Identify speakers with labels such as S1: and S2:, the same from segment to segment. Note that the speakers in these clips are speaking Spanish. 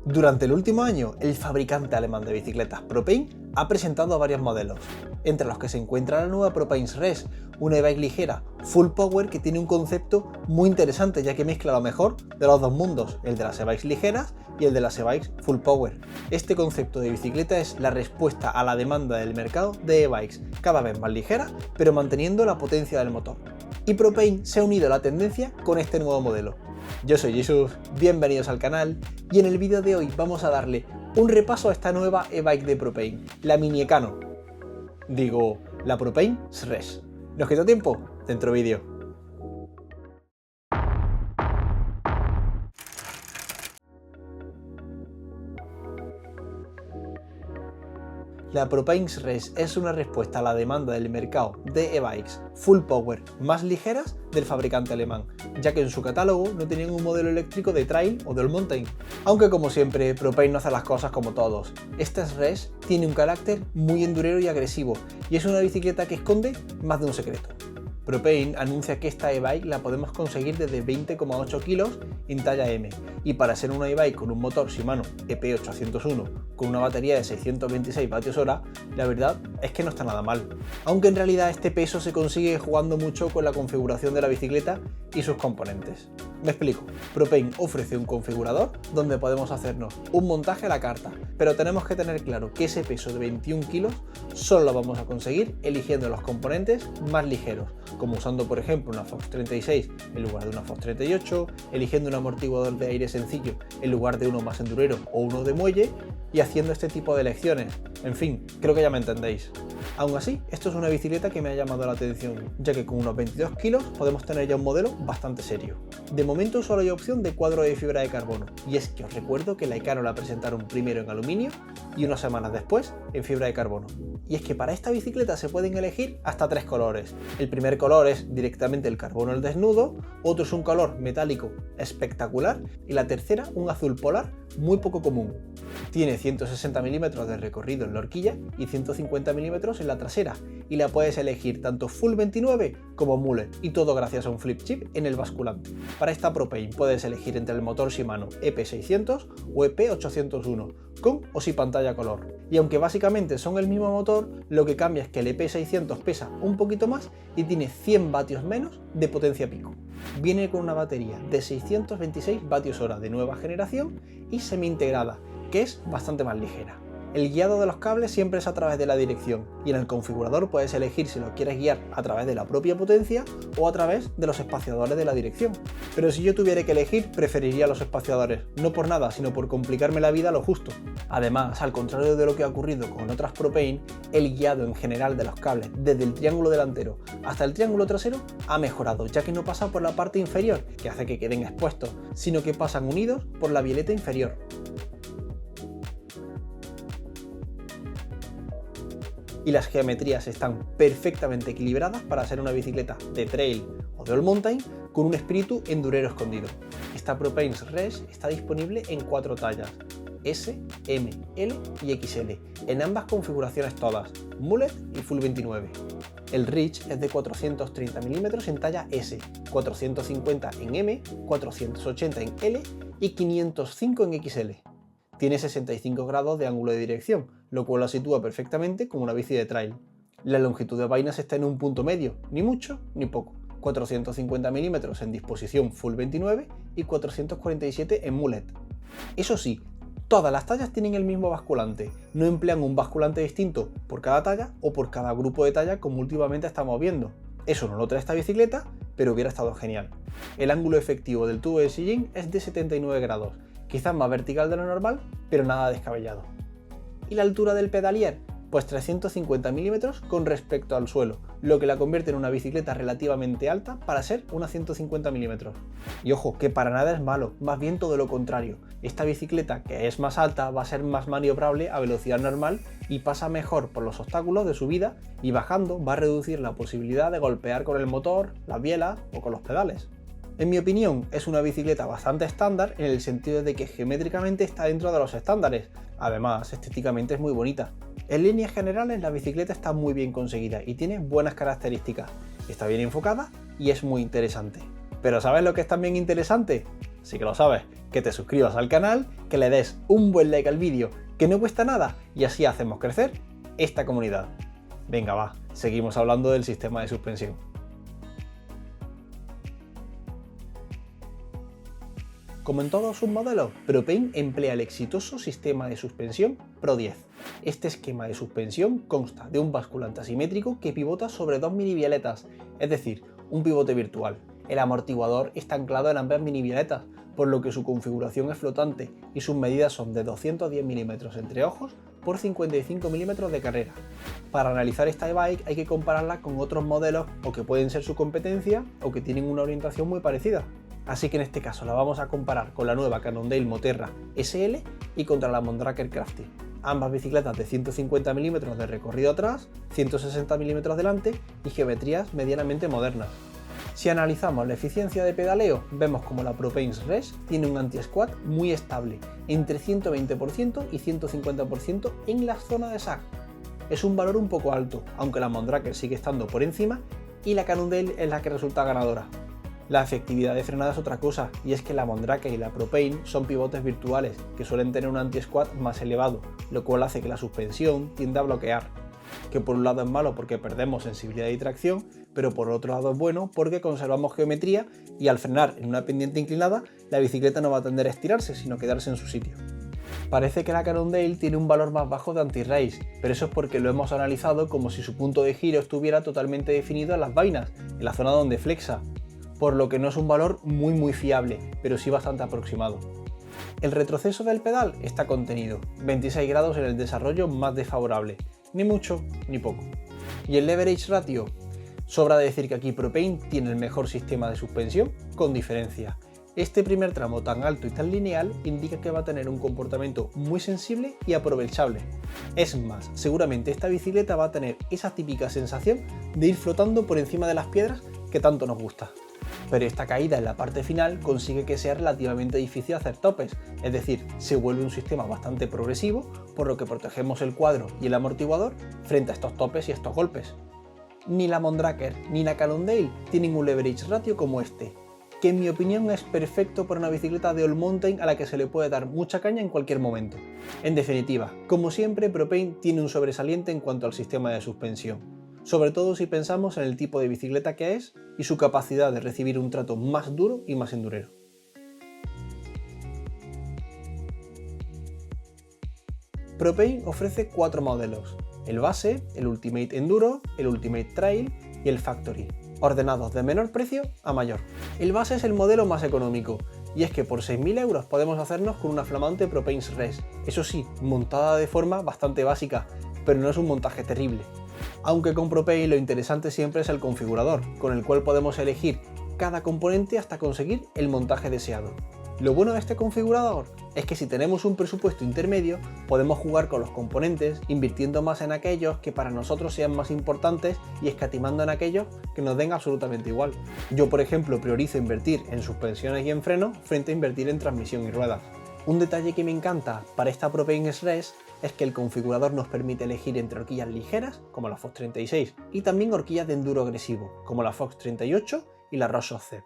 S1: Durante el último año, el fabricante alemán de bicicletas Propain ha presentado varios modelos, entre los que se encuentra la nueva Propain Res, una e-bike ligera full power que tiene un concepto muy interesante, ya que mezcla lo mejor de los dos mundos, el de las e-bikes ligeras y el de las e-bikes full power. Este concepto de bicicleta es la respuesta a la demanda del mercado de e-bikes cada vez más ligeras, pero manteniendo la potencia del motor. Y Propain se ha unido a la tendencia con este nuevo modelo. Yo soy Jesús, bienvenidos al canal y en el vídeo de hoy vamos a darle un repaso a esta nueva e-bike de Propain, la Mini Ecano. Digo, la Propain Res. ¿Nos queda tiempo? Dentro vídeo. La Propain Res es una respuesta a la demanda del mercado de e-bikes full power más ligeras del fabricante alemán, ya que en su catálogo no tenían un modelo eléctrico de trail o de all mountain. Aunque como siempre, Propain no hace las cosas como todos. Esta Res tiene un carácter muy endurero y agresivo, y es una bicicleta que esconde más de un secreto. Propain anuncia que esta e-bike la podemos conseguir desde 20,8 kilos en talla M, y para ser una e-bike con un motor Shimano EP801 con una batería de 626 vatios-hora, la verdad es que no está nada mal. Aunque en realidad este peso se consigue jugando mucho con la configuración de la bicicleta y sus componentes. Me explico. Propain ofrece un configurador donde podemos hacernos un montaje a la carta, pero tenemos que tener claro que ese peso de 21 kilos solo lo vamos a conseguir eligiendo los componentes más ligeros, como usando por ejemplo una Fox 36 en lugar de una Fox 38, eligiendo un amortiguador de aire sencillo en lugar de uno más endurero o uno de muelle, y haciendo este tipo de elecciones. En fin, creo que ya me entendéis. Aún así, esto es una bicicleta que me ha llamado la atención, ya que con unos 22 kilos podemos tener ya un modelo bastante serio. De momento solo hay opción de cuadro de fibra de carbono, y es que os recuerdo que la Ecano la presentaron primero en aluminio y unas semanas después en fibra de carbono. Y es que para esta bicicleta se pueden elegir hasta 3 colores. El primer color es directamente el carbono al desnudo, otro es un color metálico espectacular y la tercera un azul polar muy poco común. Tiene 160 milímetros de recorrido en la horquilla y 150 milímetros en la trasera, y la puedes elegir tanto full 29 como mullet, y todo gracias a un flip chip en el basculante. Para esta Propain puedes elegir entre el motor Shimano EP600 o EP801, con o sin pantalla color. Y aunque básicamente son el mismo motor, lo que cambia es que el EP600 pesa un poquito más y tiene 100 vatios menos de potencia pico. Viene con una batería de 626 vatios-hora de nueva generación y semi-integrada, que es bastante más ligera. El guiado de los cables siempre es a través de la dirección, y en el configurador puedes elegir si lo quieres guiar a través de la propia potencia o a través de los espaciadores de la dirección. Pero si yo tuviera que elegir, preferiría los espaciadores, no por nada, sino por complicarme la vida lo justo. Además, al contrario de lo que ha ocurrido con otras Propain, el guiado en general de los cables desde el triángulo delantero hasta el triángulo trasero ha mejorado, ya que no pasa por la parte inferior, que hace que queden expuestos, sino que pasan unidos por la bieleta inferior. Y las geometrías están perfectamente equilibradas para ser una bicicleta de trail o de all mountain con un espíritu endurero escondido. Esta Propain Res está disponible en 4 tallas: S, M, L y XL, en ambas configuraciones todas, mullet y full 29. El reach es de 430 mm en talla S, 450 en M, 480 en L y 505 en XL. Tiene 65 grados de ángulo de dirección, lo cual la sitúa perfectamente como una bici de trail. La longitud de vainas está en un punto medio, ni mucho ni poco, 450 mm en disposición full 29 y 447 en mullet. Eso sí, todas las tallas tienen el mismo basculante, no emplean un basculante distinto por cada talla o por cada grupo de talla como últimamente estamos viendo. Eso no lo trae esta bicicleta, pero hubiera estado genial. El ángulo efectivo del tubo de sillín es de 79 grados, quizás más vertical de lo normal, pero nada descabellado. ¿Y la altura del pedalier? Pues 350 milímetros con respecto al suelo, lo que la convierte en una bicicleta relativamente alta para ser una 150 milímetros. Y ojo, que para nada es malo, más bien todo lo contrario. Esta bicicleta, que es más alta, va a ser más maniobrable a velocidad normal y pasa mejor por los obstáculos de subida, y bajando va a reducir la posibilidad de golpear con el motor, las bielas o con los pedales. En mi opinión, es una bicicleta bastante estándar en el sentido de que geométricamente está dentro de los estándares. Además, estéticamente es muy bonita. En líneas generales, la bicicleta está muy bien conseguida y tiene buenas características. Está bien enfocada y es muy interesante. Pero ¿sabes lo que es también interesante? sí que lo sabes, que te suscribas al canal, que le des un buen like al vídeo, que no cuesta nada, y así hacemos crecer esta comunidad. Venga, va, seguimos hablando del sistema de suspensión. Como en todos sus modelos, Propain emplea el exitoso sistema de suspensión Pro 10. Este esquema de suspensión consta de un basculante asimétrico que pivota sobre dos minivioletas, es decir, un pivote virtual. El amortiguador está anclado en ambas minivioletas, por lo que su configuración es flotante y sus medidas son de 210 mm entre ojos por 55 mm de carrera. Para analizar esta e-bike hay que compararla con otros modelos o que pueden ser su competencia o que tienen una orientación muy parecida. Así que en este caso la vamos a comparar con la nueva Cannondale Moterra SL y contra la Mondraker Crafty. Ambas bicicletas de 150 mm de recorrido atrás, 160 mm delante y geometrías medianamente modernas. Si analizamos la eficiencia de pedaleo, vemos como la Propain Res tiene un anti-squat muy estable, entre 120% y 150% en la zona de sag. Es un valor un poco alto, aunque la Mondraker sigue estando por encima y la Cannondale es la que resulta ganadora. La efectividad de frenada es otra cosa, y es que la Mondraker y la Propain son pivotes virtuales que suelen tener un anti-squat más elevado, lo cual hace que la suspensión tienda a bloquear, que por un lado es malo porque perdemos sensibilidad y tracción, pero por otro lado es bueno porque conservamos geometría y al frenar en una pendiente inclinada, la bicicleta no va a tender a estirarse, sino quedarse en su sitio. Parece que la Cannondale tiene un valor más bajo de anti-race, pero eso es porque lo hemos analizado como si su punto de giro estuviera totalmente definido en las vainas, en la zona donde flexa, por lo que no es un valor muy fiable, pero sí bastante aproximado. El retroceso del pedal está contenido, 26 grados en el desarrollo más desfavorable, ni mucho ni poco. Y el leverage ratio, sobra decir que aquí Propain tiene el mejor sistema de suspensión con diferencia. Este primer tramo tan alto y tan lineal indica que va a tener un comportamiento muy sensible y aprovechable. Es más, seguramente esta bicicleta va a tener esa típica sensación de ir flotando por encima de las piedras que tanto nos gusta. Pero esta caída en la parte final consigue que sea relativamente difícil hacer topes, es decir, se vuelve un sistema bastante progresivo, por lo que protegemos el cuadro y el amortiguador frente a estos topes y estos golpes. Ni la Mondraker ni la Cannondale tienen un leverage ratio como este, que en mi opinión es perfecto para una bicicleta de all mountain a la que se le puede dar mucha caña en cualquier momento. En definitiva, como siempre, Propain tiene un sobresaliente en cuanto al sistema de suspensión, sobre todo si pensamos en el tipo de bicicleta que es y su capacidad de recibir un trato más duro y más endurero. Propain ofrece 4 modelos, el base, el Ultimate Enduro, el Ultimate Trail y el Factory, ordenados de menor precio a mayor. El base es el modelo más económico, y es que por 6.000 euros podemos hacernos con una flamante Propain Res, eso sí, montada de forma bastante básica, pero no es un montaje terrible. Aunque con Propain lo interesante siempre es el configurador, con el cual podemos elegir cada componente hasta conseguir el montaje deseado. Lo bueno de este configurador es que si tenemos un presupuesto intermedio, podemos jugar con los componentes, invirtiendo más en aquellos que para nosotros sean más importantes y escatimando en aquellos que nos den absolutamente igual. Yo, por ejemplo, priorizo invertir en suspensiones y en frenos frente a invertir en transmisión y ruedas. Un detalle que me encanta para esta Propain Res es que el configurador nos permite elegir entre horquillas ligeras, como la Fox 36, y también horquillas de enduro agresivo, como la Fox 38 y la Roche Chaussée.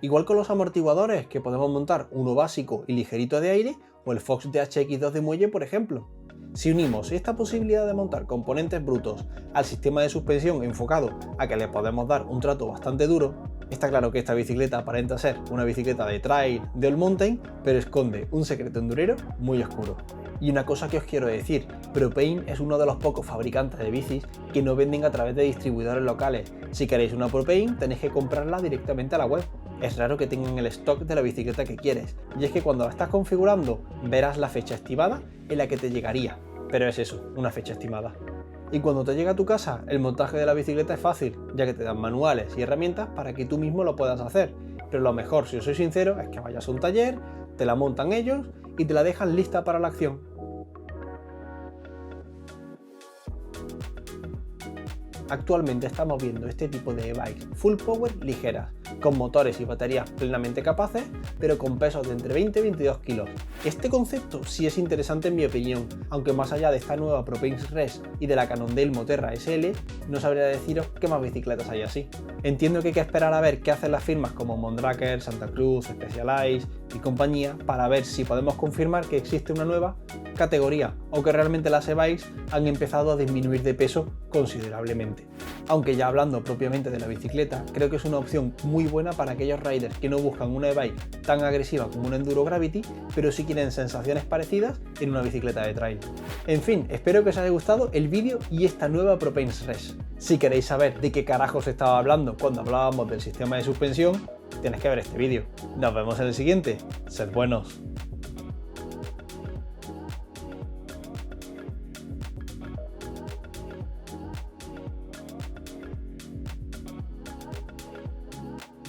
S1: Igual con los amortiguadores, que podemos montar uno básico y ligerito de aire, o el Fox DHX2 de muelle, por ejemplo. Si unimos esta posibilidad de montar componentes brutos al sistema de suspensión enfocado a que le podemos dar un trato bastante duro, está claro que esta bicicleta aparenta ser una bicicleta de trail de all mountain, pero esconde un secreto endurero muy oscuro. Y una cosa que os quiero decir, Propain es uno de los pocos fabricantes de bicis que no venden a través de distribuidores locales. Si queréis una Propain tenéis que comprarla directamente a la web. Es raro que tengan el stock de la bicicleta que quieres, y es que cuando la estás configurando verás la fecha estimada en la que te llegaría, pero es eso, una fecha estimada. Y cuando te llega a tu casa, el montaje de la bicicleta es fácil, ya que te dan manuales y herramientas para que tú mismo lo puedas hacer, pero lo mejor, si os soy sincero, es que vayas a un taller, te la montan ellos y te la dejan lista para la acción. Actualmente estamos viendo este tipo de e-bikes full power ligeras, con motores y baterías plenamente capaces, pero con pesos de entre 20 y 22 kilos. Este concepto sí es interesante en mi opinión, aunque más allá de esta nueva Propace Res y de la Cannondale Moterra SL, no sabría deciros qué más bicicletas hay así. Entiendo que hay que esperar a ver qué hacen las firmas como Mondraker, Santa Cruz, Specialized y compañía para ver si podemos confirmar que existe una nueva categoría o que realmente las e-bikes han empezado a disminuir de peso considerablemente. Aunque ya hablando propiamente de la bicicleta, creo que es una opción muy buena para aquellos riders que no buscan una e-bike tan agresiva como un Enduro Gravity, pero sí quieren sensaciones parecidas en una bicicleta de trail. En fin, espero que os haya gustado el vídeo y esta nueva Propace Res. Si queréis saber de qué carajos estaba hablando cuando hablábamos del sistema de suspensión, tienes que ver este vídeo. Nos vemos en el siguiente. Sed buenos.